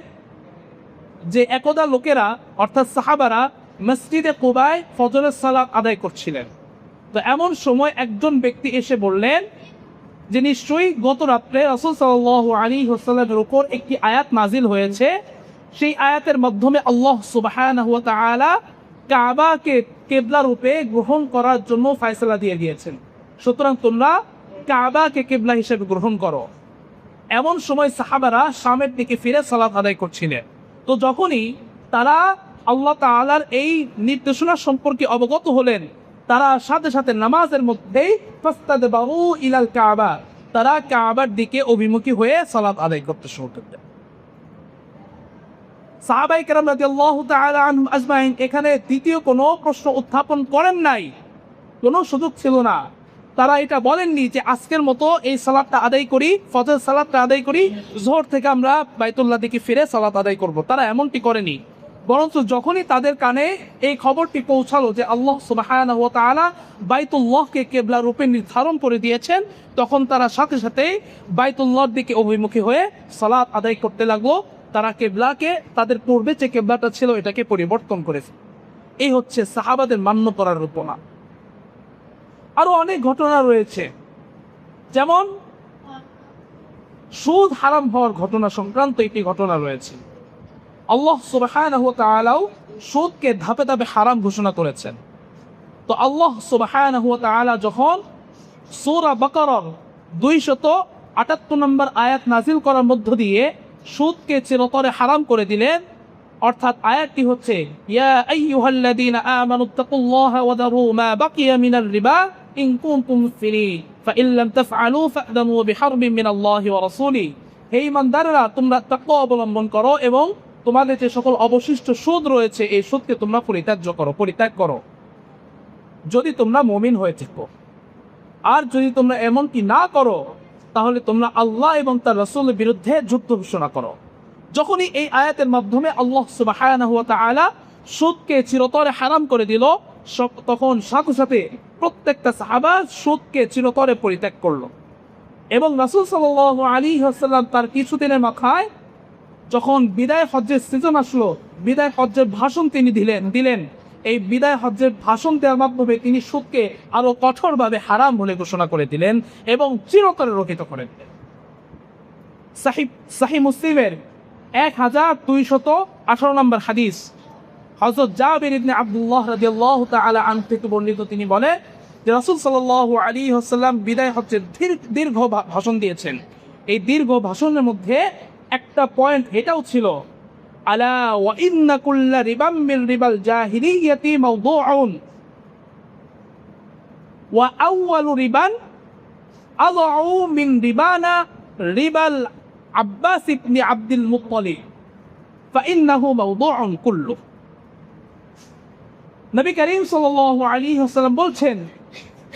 যে একদা লোকেরা অর্থাৎ সাহাবারা মসজিদে কুবায় ফজরের সালাত আদায় করছিলেন। তো এমন সময় একজন ব্যক্তি এসে বললেন যে নিশ্চয়ই গত রাত্রে রাসূল সাল্লাল্লাহু আলাইহি ওয়াসাল্লামের উপর একটি আয়াত নাজিল হয়েছে, সেই আয়াতের মাধ্যমে আল্লাহ সুবহানাহু ওয়া তাআলা কাবাকে কিবলা রূপে গ্রহণ করার জন্য ফয়সালা দিয়ে দিয়েছেন, সুতরাং তোমরা কাবাকে কিবলা হিসেবে গ্রহণ করো। এমন সময় সাহাবারা শামের দিকে ফিরে সালাত আদায় করছিলেন। তো যখনই তারা আল্লাহ তাআলার এই নির্দেশনা সম্পর্কে অবগত হলেন, তারা সাথে সাথে নামাজের মধ্যেই ফাস্তাদবারু ইলাল কাবা, তারা কাবার দিকে অভিমুখী হয়ে সালাত আদায় করতে শুরু করলেন। সাহাবায়ে কেরাম রাদিয়াল্লাহু তাআলা আনহুম আজমাইন এখানে দ্বিতীয় কোনো প্রশ্ন উত্থাপন করেন নাই, কোনো সুযোগ ছিল না। তারা এটা বলেননি যে আজকের মতো এই সালাতটা আদায় করি, ফজর সালাতটা আদায় করি, যোহর থেকে আমরা বাইতুল্লাহ দিকে ফিরে সালাত আদায় করব, তারা এমনটি করেনি। বরঞ্চ যখনই তাদের কানে এই খবরটি পৌঁছালো যে আল্লাহ সুবহানাহু ওয়া তাআলা বাইতুল্লাহকে কিবলা রূপে নির্ধারণ করে দিয়েছেন, তখন তারা সাথে সাথে বাইতুল্লাহর দিকে অভিমুখী হয়ে সালাত আদায় করতে লাগলো। তারা কিবলাকে তাদের পূর্বে যে কিবলাটা ছিল এটাকে পরিবর্তন করেছে। এই হচ্ছে সাহাবাদের মান্য করার উপমা। আরো অনেক ঘটনা রয়েছে, যেমন সুদ হারাম হওয়ার ঘটনা সংক্রান্ত একটি ঘটনা রয়েছে। আল্লাহ সুবহানাহু ওয়া তাআলা সুদকে ধাপে ধাপে হারাম ঘোষণা করেছেন। তো আল্লাহ সুবহানাহু ওয়া তাআলা যখন সূরা বাকারার 278 নম্বর আয়াত নাজিল করার মধ্য দিয়ে সুদকে চিরতরে হারাম করে দিলেন, অর্থাৎ আয়াতটি হচ্ছে ইয়া আইয়ুহাল্লাযীনা আমানুত্তাকুল্লাহা ওয়া যারু মা বাকিয়া মিনার রিবা ইন কুনতুম মুফলিন ফাইন লাম তাফআলু ফা'যানু বিহারবিন মিনাল্লাহি ওয়া রাসূলিহি, হে ঈমানদাররা তোমরা তাকওয়া অবলম্বন করো এবং তোমাদের যে সকল অবশিষ্ট সুদ রয়েছে এই সুদকে তোমরা পরিত্যাগ করো যদি তোমরা মুমিন হয়ে থাকো। আর যদি তোমরা এমনটি না করো তাহলে তোমরা আল্লাহ এবং তার রাসূলের বিরুদ্ধে যুদ্ধ ঘোষণা করো। যখনই এই আয়াতের মাধ্যমে আল্লাহ সুবহানাহু ওয়া তাআলা সুদকে চিরতরে হারাম করে দিল, তখন সাথে সাথে প্রত্যেকটা সাহাবা সুদকে চিরতরে পরিত্যাগ করলো। এবং রাসূল সাল্লাল্লাহু আলাইহি ওয়াসাল্লাম তার কিছুদিনের মাথায় যখন বিদায় হজ্জের সিজন আসলো, বিদায় হজ্জের ভাষণ তিনি দিলেন। এই বিদায় হজ্জের ভাষণ দেওয়ার মাধ্যমে তিনি সুদকে আরো কঠোরভাবে হারাম বলে ঘোষণা করে দিলেন এবং চিরতরে রহিত করে দিলেন। সহিহ মুসলিমের 1218 নম্বর হাদিস, হযরত জাবির ইবনে আব্দুল্লাহ রাদিয়াল্লাহু তাআলা আনহু থেকে বর্ণিত, তিনি বলে যে রাসূল সাল্লাল্লাহু আলাইহি ওয়াসাল্লাম বিদায় হজ্জের দীর্ঘ ভাষণ দিয়েছেন। এই দীর্ঘ ভাষণের মধ্যে একটা পয়েন্ট এটাও ছিল, আলা ওয়া ইন্না কুল্লা রিবাম মিন রিবাল জাহিলিয়াতি মাওদুউন ওয়া আউয়ালু রিবান আযউ মিন রিবানা রিবাল আব্বাস ইবনে আব্দুল মুত্তালিব ফাইন্নাহু মাওদুউন কুল্লু। নবী করিম সাল্লাল্লাহু আলাইহি ওয়াসাল্লাম বলছেন,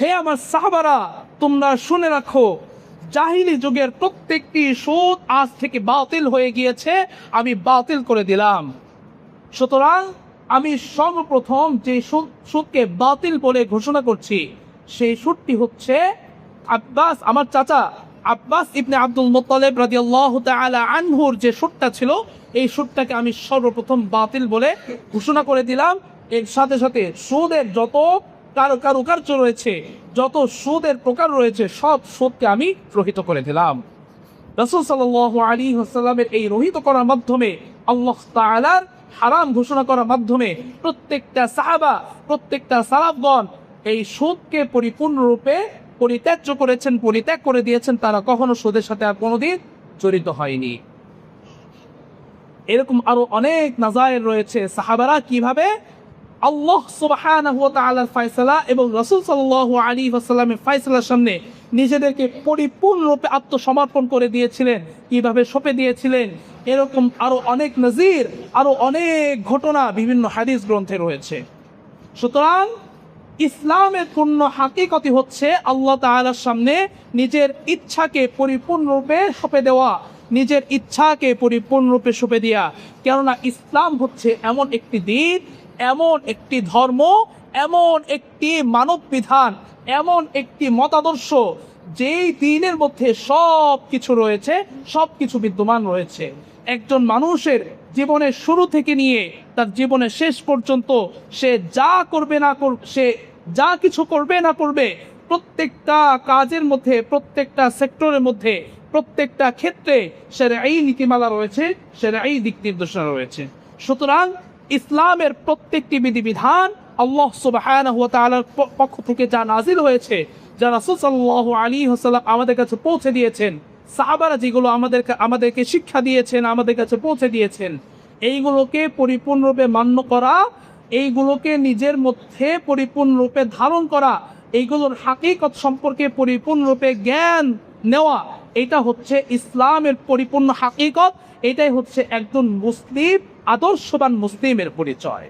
হে আমার সাহাবারা, তোমরা শুনে রাখো, জাহিলি যুগের প্রত্যেকটি সুদ আজ থেকে বাতিল হয়ে গিয়েছে, আমি বাতিল করে দিলাম। সুতরাং আমি সর্বপ্রথম যে সুদকে বাতিল বলে ঘোষণা করছি সেই সুদটি হচ্ছে আব্বাস, আমার চাচা আব্বাস ইবনে আব্দুল মুত্তালিব রাদিয়াল্লাহু তাআলা আনহুর যে সুদটা ছিল, এই সুদটাকে আমি সর্বপ্রথম বাতিল বলে ঘোষণা করে দিলাম। এর সাথে সাথে সুদের যত কারুকার্য রয়েছে, যত সুদের প্রকার রয়েছে, সব সুদকে আমি রহিত করে দিলাম। রাসূল সাল্লাল্লাহু আলাইহি ওয়াসাল্লামের এই রহিত করার মাধ্যমে, আল্লাহ তাআলার হারাম ঘোষণা করার মাধ্যমে প্রত্যেকটা সাহাবা, প্রত্যেকটা সালাফগণ এই সুদকে পরিপূর্ণরূপে পরিত্যাগ করে দিয়েছেন। তারা কখনো সুদের সাথে আর কোনোদিন জড়িত হয়নি। এরকম আরো অনেক নাজায়ের রয়েছে, সাহাবারা কিভাবে আল্লাহ সুবহানাহু ওয়া তাআলার ফয়সালা এবং রাসূল সাল্লাল্লাহু আলাইহি ওয়াসাল্লামের ফয়সালার সামনে নিজেদেরকে পরিপূর্ণরূপে আত্মসমর্পণ করে দিয়েছিলেন, কিভাবে সঁপে দিয়েছিলেন। এরকম আরো অনেক নজির, আরো অনেক ঘটনা বিভিন্ন হাদিস গ্রন্থে রয়েছে। সুতরাং ইসলামের পূর্ণ হাকিকতি হচ্ছে আল্লাহ তাআলার সামনে নিজের ইচ্ছাকে পরিপূর্ণরূপে সঁপে দেওয়া, নিজের ইচ্ছাকে পরিপূর্ণরূপে সঁপে দেওয়া। কেননা ইসলাম হচ্ছে এমন একটি দিন, এমন একটি ধর্ম, এমন একটি মানব বিধান, এমন একটি মতাদর্শ, যেই দিনের মধ্যে সব কিছু রয়েছে, সব কিছু বিদ্যমান রয়েছে। একজন মানুষের জীবনের শুরু থেকে নিয়ে তার জীবনের শেষ পর্যন্ত সে যা কিছু করবে না করবে, প্রত্যেকটা কাজের মধ্যে, প্রত্যেকটা সেক্টরের মধ্যে, প্রত্যেকটা ক্ষেত্রে শরঈ নীতিমালা রয়েছে, শরঈ দিক নির্দেশনা রয়েছে। সুতরাং ইসলামের প্রত্যেকটি বিধিবিধান আল্লাহ সুবহানাহু ওয়া তাআলার পক্ষ থেকে যা নাজিল হয়েছে, যা রাসূল সাল্লাল্লাহু আলাইহি ওয়াসাল্লাম আমাদের কাছে পৌঁছে দিয়েছেন, সাহাবারা যেগুলো আমাদেরকে শিক্ষা দিয়েছেন, আমাদের কাছে পৌঁছে দিয়েছেন, এইগুলোকে পরিপূর্ণরূপে মান্য করা, এইগুলোকে নিজের মধ্যে পরিপূর্ণরূপে ধারণ করা, এইগুলোর হাকিকত সম্পর্কে পরিপূর্ণরূপে জ্ঞান নেওয়া, এটা হচ্ছে ইসলামের পরিপূর্ণ হাকিকত। এটাই হচ্ছে একজন মুসলিম, আদর্শবান মুসলিমের পরিচয়।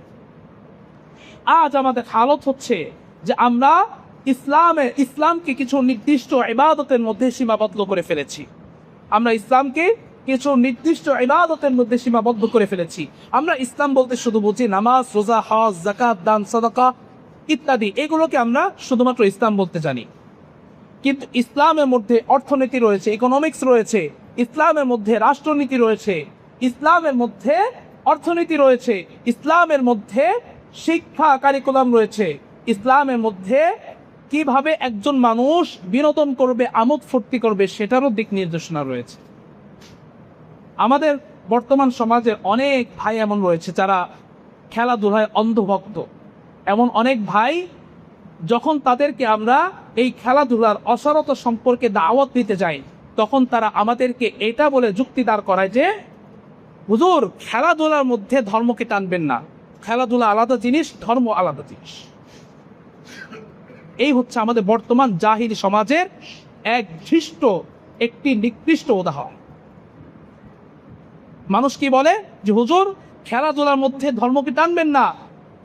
আজ আমাদের হালত হচ্ছে যে আমরা ইসলামকে কিছু নির্দিষ্ট ইবাদতের মধ্যে সীমাবদ্ধ করে ফেলেছি। আমরা ইসলামকে কিছু নির্দিষ্ট ইবাদতের মধ্যে সীমাবদ্ধ করে ফেলেছি। আমরা ইসলাম বলতে শুধু বুঝি নামাজ, রোজা, হজ, যাকাত, দান, সাদাকা ইত্যাদি, এগুলোকে আমরা শুধুমাত্র ইসলাম বলতে জানি। কিন্তু ইসলামের মধ্যে অর্থনীতি রয়েছে, ইকোনমিক্স রয়েছে, ইসলামের মধ্যে রাষ্ট্রনীতি রয়েছে, ইসলামের মধ্যে অর্থনীতি রয়েছে, ইসলামের মধ্যে শিক্ষা কারিকুলাম রয়েছে, ইসলামের মধ্যে কিভাবে একজন মানুষ বিনোদন করবে, আমোদ ফুর্তি করবে, সেটারও দিক নির্দেশনা রয়েছে। আমাদের বর্তমান সমাজে অনেক ভাই এমন রয়েছে যারা খেলাধুলায় অন্ধভক্ত। এমন অনেক ভাই, যখন তাদেরকে আমরা এই খেলাধুলার অসারতা সম্পর্কে দাওয়াত দিতে যাই, তখন তারা আমাদেরকে এটা বলে যুক্তি দাঁড় করায় যে হুজুর, খেলাধুলার মধ্যে ধর্মকে টানবেন না, খেলাধুলা আলাদা জিনিস, ধর্ম আলাদা জিনিস। এই হচ্ছে আমাদের বর্তমান জাহিলি সমাজের একটি নিকৃষ্ট উদাহরণ। মানুষ কি বলে যে হুজুর, খেলাধুলার মধ্যে ধর্মকে টানবেন না,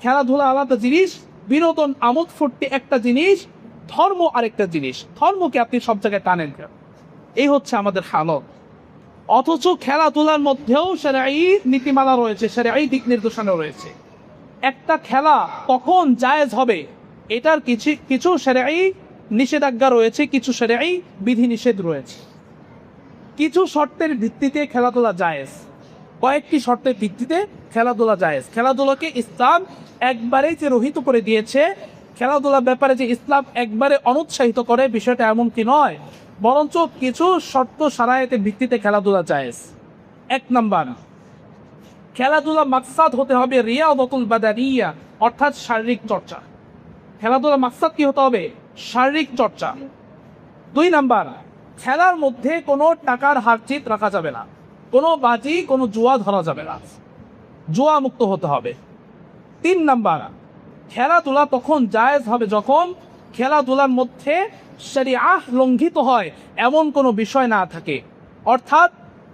খেলাধুলা আলাদা জিনিস, বিনোদন আমোদ ফুর্তি একটা জিনিস, ধর্ম আরেকটা জিনিস, ধর্মকে আপনি সব জায়গায় টানেন কেন? এই হচ্ছে আমাদের হালত। অথচ খেলাধুলার মধ্যেও শরঈ নীতিমালা রয়েছে, শরঈ দিক নির্দেশনা রয়েছে। একটা খেলা কখন জায়েজ হবে এটার কিছু কিছু শরঈ নিষেধাজ্ঞা রয়েছে, কিছু শরঈ বিধিনিষেধ রয়েছে। কিছু শর্তের ভিত্তিতে খেলাধুলা জায়েজ, কয়েকটি শর্তের ভিত্তিতে খেলাধুলা জায়েজ। খেলাধুলাকে ইসলাম একবারেই যে রহিত করে দিয়েছে, খেলাধুলার ব্যাপারে যে ইসলাম একবারে অনুৎসাহিত করে, বিষয়টা এমন কি নয়, বরঞ্চ কিছু শর্ত শারায়েতের ভিত্তিতে খেলাধুলা জায়েজ। 1 নাম্বার, খেলাধুলা মাকসাদ হতে হবে রিয়াদাতুল বাদানিয়া, অর্থাৎ শারীরিক চর্চা। খেলাধুলা মাকসাদ কি হতে হবে? শারীরিক চর্চা। 2 নাম্বার, খেলার মধ্যে কোনো টাকার হারজিত রাখা যাবে না, কোনো বাজি কোনো জুয়া ধরা যাবে না, জুয়া মুক্ত হতে হবে। 3 নাম্বার, খেলাধুলা তখন জায়েজ হবে যখন খেলাধুলার মধ্যে শরিয়াহ লঙ্ঘিত হয় এমন কোনো বিষয় না থাকে, অর্থাৎ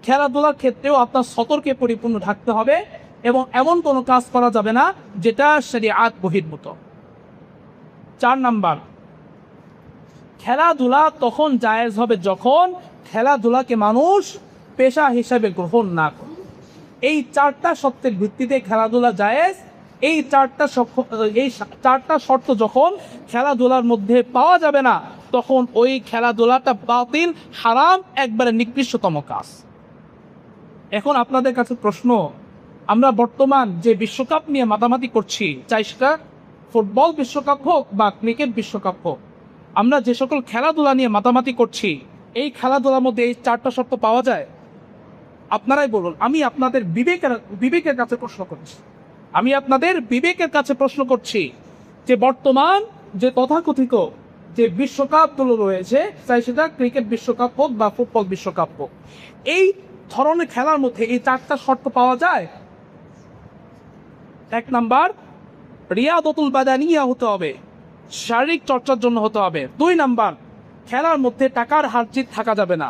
খেলাধুলার ক্ষেত্রেও আপনার সতর্কে পরিপূর্ণ থাকতে হবে এবং এমন কোনো কাজ করা যাবে না যেটা শরিয়াত বহির্ভূত। 4 নাম্বার, খেলাধুলা তখন জায়েজ হবে যখন খেলাধুলাকে মানুষ পেশা হিসাবে গ্রহণ না করে। এই 4টা শর্তের ভিত্তিতে খেলাধুলা জায়েজ। এই 4টা শর্ত যখন খেলাধুলার মধ্যে পাওয়া যাবে না, তখন ওই খেলাধুলাটা বাতিল, হারাম, একবারে নিকৃষ্টতম কাজ। এখন আপনাদের কাছে প্রশ্ন, আমরা বর্তমান যে বিশ্বকাপ নিয়ে মাতামাতি করছি, চাই সেটা ফুটবল বিশ্বকাপ হোক বা ক্রিকেট বিশ্বকাপ হোক, আমরা যে সকল খেলাধুলা নিয়ে মাতামাতি করছি, এই খেলাধুলার মধ্যে এই 4টা শর্ত পাওয়া যায়? আপনারাই বলুন। আমি আপনাদের বিবেকের কাছে প্রশ্ন করছি, আমি আপনাদের বিবেকের কাছে প্রশ্ন করছি যে বর্তমান যে তথাকথিত যে বিশ্বকাপগুলো রয়েছে, চাই সেটা ক্রিকেট বিশ্বকাপ হোক বা ফুটবল বিশ্বকাপ হোক, এই ধরনের খেলার মধ্যে এই 4টা শর্ত পাওয়া যায়? 1 নাম্বার, রিয়াদাতুল বাদানিয়া হতে হবে, শারীরিক চর্চার জন্য হতে হবে। 2 নাম্বার, খেলার মধ্যে টাকার হারজিত থাকা যাবে না।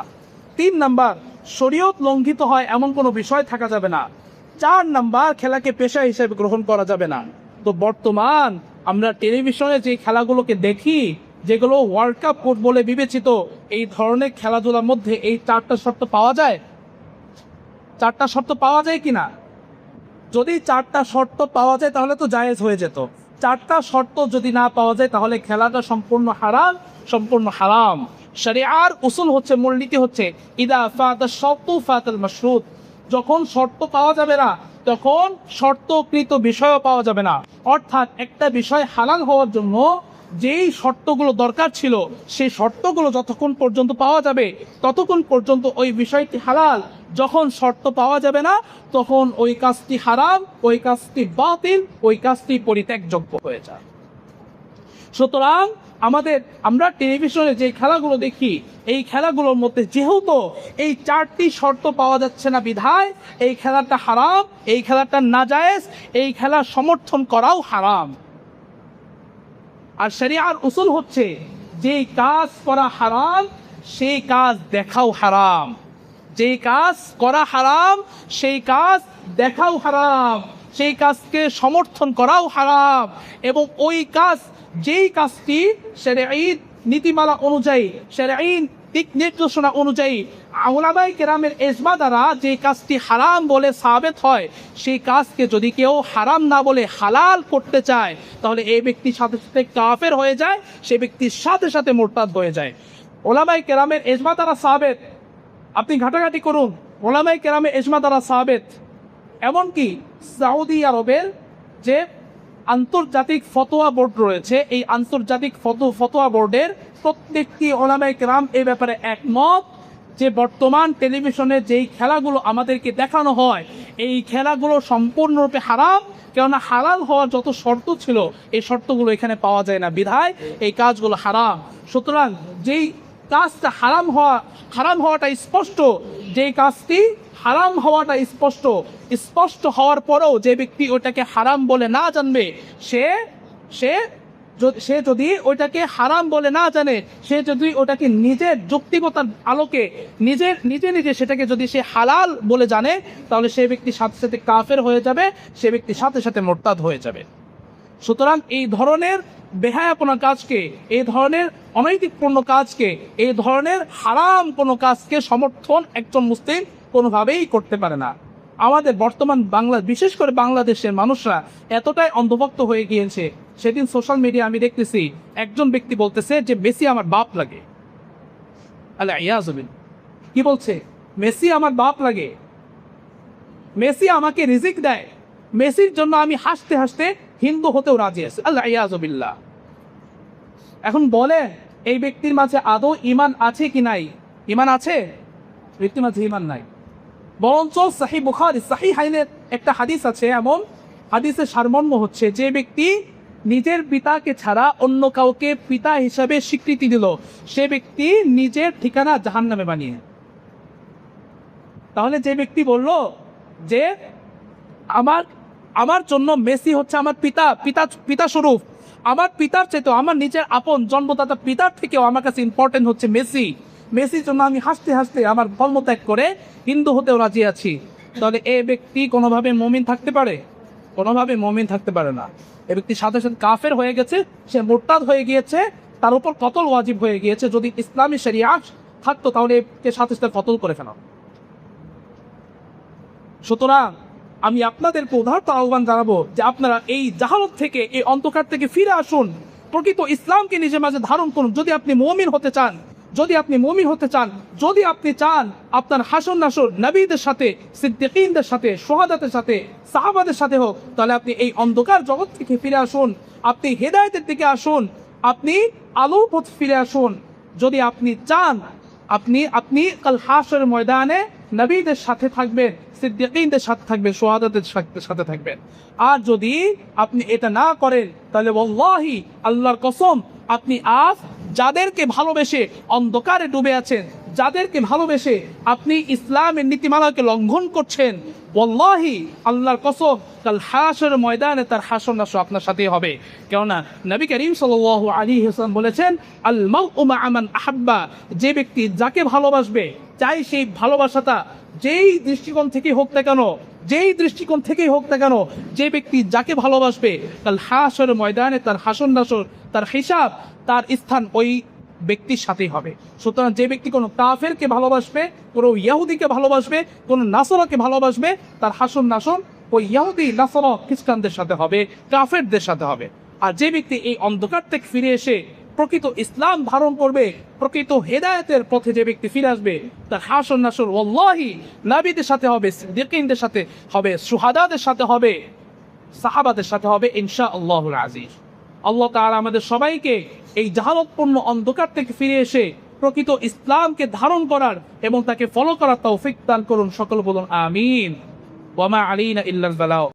3 নাম্বার, শরীয়ত লঙ্ঘিত হয় এমন কোনো বিষয় থাকা যাবে না। 4 নাম্বার, খেলাকে পেশা হিসেবে গ্রহণ করা যাবে না। তো বর্তমান আমরা টেলিভিশনে যে খেলাগুলোকে দেখি, যেগুলো ওয়ার্ল্ড কাপ বলে বিবেচিত, এই ধরনের খেলাধুলার মধ্যে এই 4টা শর্ত পাওয়া যায়? 4টা শর্ত পাওয়া যায় কিনা? যদি 4টা শর্ত পাওয়া যায় তাহলে তো জায়েজ হয়ে যেত। 4টা শর্ত যদি না পাওয়া যায় তাহলে খেলাটা সম্পূর্ণ হারাম, সম্পূর্ণ হারাম। শরিয়ার উসুল হচ্ছে, মূলনীতি হচ্ছে, ইদা ফাতা শর্তু ফাতাল মাশরুত, যখন শর্ত পাওয়া যাবে না তখন শর্তকৃত বিষয়ও পাওয়া যাবে না। অর্থাৎ একটা বিষয় হালাল হওয়ার জন্য যেই শর্তগুলো দরকার ছিল, সেই শর্তগুলো যতক্ষণ পর্যন্ত পাওয়া যাবে ততক্ষণ পর্যন্ত ওই বিষয়টি হালাল। যখন শর্ত পাওয়া যাবে না তখন ওই কাজটি হারাম, ওই কাজটি বাতিল, ওই কাজটি পরিত্যাগযোগ্য হয়ে যায়। সুতরাং আমরা টেলিভিশনে যে খেলাগুলো দেখি, এই খেলাগুলোর মধ্যে যেহেতু এই 4টি শর্ত পাওয়া যাচ্ছে না বিধায় এই খেলাটা হারাম, এই খেলাটা নাজায়েজ, এই খেলা সমর্থন করাও হারাম। আর শরিয়ার উসুল হচ্ছে, যেই কাজ করা হারাম সেই কাজ দেখাও হারাম, যেই কাজ করা হারাম সেই কাজ দেখাও হারাম, সেই কাজকে সমর্থন করাও হারাম। এবং ওই কাজ, যেই কাজটি শরঈ নীতিমালা অনুযায়ী, শরঈ দিক নির্দেশনা অনুযায়ী উলামায়ে কেরামের ইজমা দ্বারা যে কাজটি হারাম বলে সাবেত হয়, সেই কাজকে যদি কেউ হারাম না বলে হালাল করতে চায় তাহলে এই ব্যক্তির সাথে সাথে কাফের হয়ে যায়, সে ব্যক্তির সাথে সাথে মুরতাদ হয়ে যায়। উলামায়ে কেরামের ইজমা দ্বারা সাবেত, আপনি ঘাটাঘাটি করুন, উলামায়ে কেরামের ইজমা দ্বারা সাবেত। এমনকি সৌদি আরবের যে আন্তর্জাতিক ফতোয়া বোর্ড রয়েছে, এই আন্তর্জাতিক ফতোয়া বোর্ডের প্রত্যেকটি উলামায়ে কেরাম এই ব্যাপারে একমত যে বর্তমান টেলিভিশনে যেই খেলাগুলো আমাদেরকে দেখানো হয়, এই খেলাগুলো সম্পূর্ণরূপে হারাম। কেননা হালাল হওয়ার যত শর্ত ছিল এই শর্তগুলো এখানে পাওয়া যায় না বিধায় এই কাজগুলো হারাম। সুতরাং যেই কাজটা হারাম হওয়াটা স্পষ্ট, যেই কাজটি হারাম হওয়াটা স্পষ্ট হওয়ার পরেও যে ব্যক্তি ওইটাকে হারাম বলে না জানবে, সে যদি ওইটাকে হারাম বলে না জানে, সে যদি ওটাকে নিজের যৌক্তিকতার আলোকে নিজে সেটাকে যদি সে হালাল বলে জানে, তাহলে সে ব্যক্তি সাথে সাথে কাফের হয়ে যাবে, সে ব্যক্তি সাথে সাথে মুরতাদ হয়ে যাবে। সুতরাং এই ধরনের বেহায়াপনা কাজকে, এই ধরনের অনৈতিকপূর্ণ কাজকে, এই ধরনের হারাম কোনো কাজকে সমর্থন একজন মুসলিম কোনোভাবেই করতে পারে না। আমাদের বর্তমান বিশেষ করে বাংলাদেশের মানুষরা এতটাই অন্ধভক্ত হয়ে গিয়েছে। সেদিন সোশ্যাল মিডিয়া আমি দেখতেছি একজন ব্যক্তি বলতেছে যে মেসি আমার বাপ লাগে। আল্লাহ ইয়াজবিন, কি বলছে? মেসি আমার বাপ লাগে, মেসি আমাকে রিজিক দেয়, মেসির জন্য আমি হাসতে হাসতে হিন্দু হতেও রাজি আছি। আল্লাহ ইয়াজবিল্লাহ। এখন বলে এই ব্যক্তির মাঝে আদৌ ঈমান আছে কি নাই? ঈমান আছে? ব্যক্তির মাঝে ঈমান নাই। বরঞ্চ সহিহ বুখারী সহিহাইনের একটা হাদিস আছে, এমন হাদিসের সারমর্ম হচ্ছে যে ব্যক্তি নিজের পিতাকে ছাড়া অন্য কাউকে পিতা হিসাবে স্বীকৃতি দিল, সে ব্যক্তি নিজের ঠিকানা জাহান্নামে বানিয়ে। তাহলে যে ব্যক্তি বলল যে আমার জন্য মেসি হচ্ছে আমার পিতা স্বরূপ, আমার পিতার চাইতে আমার নিজের আপন জন্মদাতা পিতার থেকেও আমার কাছে ইম্পর্টেন্ট হচ্ছে মেসির জন্য আমি হাসতে হাসতে আমার ধর্ম ত্যাগ করে হিন্দু হতেও রাজি আছি, তাহলে এই ব্যক্তি কোনোভাবে মুমিন থাকতে পারে? কোনোভাবে মুমিন থাকতে পারে না। এই ব্যক্তি সাথে সাথে কাফের হয়ে গেছে, সে মুরতাদ হয়ে গিয়েছে, তার উপর কতল ওয়াজিব হয়ে গিয়েছে। যদি ইসলামী শরিয়াত থাকতো তাহলে একে সাথে সাথে কতল করে ফেলা। সুতরাং আমি আপনাদেরকে উদাহরণ আহ্বান জানাবো যে আপনারা এই জাহালত থেকে, এই অন্ধকার থেকে ফিরে আসুন, প্রকৃত ইসলামকে নিজের মাঝে ধারণ করুন। যদি আপনি মুমিন হতে চান, যদি আপনি চান আপনার হাসর নাসর নবীদের সাথে, সিদ্দিকীনদের সাথে, শুহাদাদের সাথে, সাহাবাদের সাথে হোক, তাহলে আপনি এই অন্ধকার জগৎ থেকে ফিরে আসুন, আপনি হেদায়েতের দিকে আসুন, আপনি আলোর পথে ফিরে আসুন। যদি আপনি চান আপনি কাল হাসরের ময়দানে নবীদের সাথে থাকবেন, সিদ্দিকীনদের সাথে থাকবেন, শুহাদাদের সাথে থাকবেন। আর যদি আপনি এটা না করেন তাহলে ওয়াল্লাহি, আল্লাহর কসম, আপনি আজ যাদেরকে ভালোবেসে অন্ধকারে ডুবে আছেন, যাদেরকে ভালোবেসে আপনি ইসলামের নীতিমালাকে লঙ্ঘন করছেন, ওয়াল্লাহি, আল্লাহর কসম, কাল হাসরের ময়দানে তার হাসর নাসর আপনার সাথেই হবে। কেননা নবী করিম সাল্লাল্লাহু আলাইহি ওয়াসাল্লাম বলেছেন, আল মারউ মা'a মান আহাব্বা, যে ব্যক্তি যাকে ভালোবাসবে, চাই সেই ভালোবাসাটা যেই দৃষ্টিকোণ থেকেই হোক না কেন, যে ব্যক্তি যাকে ভালোবাসবে, কাল হাসরের ময়দানে তার হাসর নাসর, তার হিসাব, তার স্থান ওই ব্যক্তির সাথেই হবে। সুতরাং যে ব্যক্তি কোনো কাফেরকে ভালোবাসবে, কোনো ইহুদিকে ভালোবাসবে, কোনো নাসরাকে ভালোবাসবে, তার হাসর নাসর ওই ইহুদি, নাসরা, খ্রিস্টানদের সাথে হবে, কাফেরদের সাথে হবে। আর যে ব্যক্তি এই অন্ধকার থেকে ফিরে এসে প্রকৃত ইসলাম ধারণ করবে, প্রকৃত হেদায়েতের পথে যে ব্যক্তি ফিরে আসবে, তার হাসর নাসর ওয়াল্লাহি নবীদের সাথে হবে, সিদ্দিকীনদের সাথে হবে, শুহাদাদের সাথে হবে, সাহাবাদের সাথে হবে ইনশাআল্লাহুল আজিজ। আল্লাহ তাআলা আমাদের সবাইকে এই জাহালতপূর্ণ অন্ধকার থেকে ফিরে এসে প্রকৃত ইসলামকে ধারণ করার এবং তাকে ফলো করার তৌফিক দান করুন। সকল বলুন আমিন। ওয়া মা আলাইনা ইল্লাল বালাগ।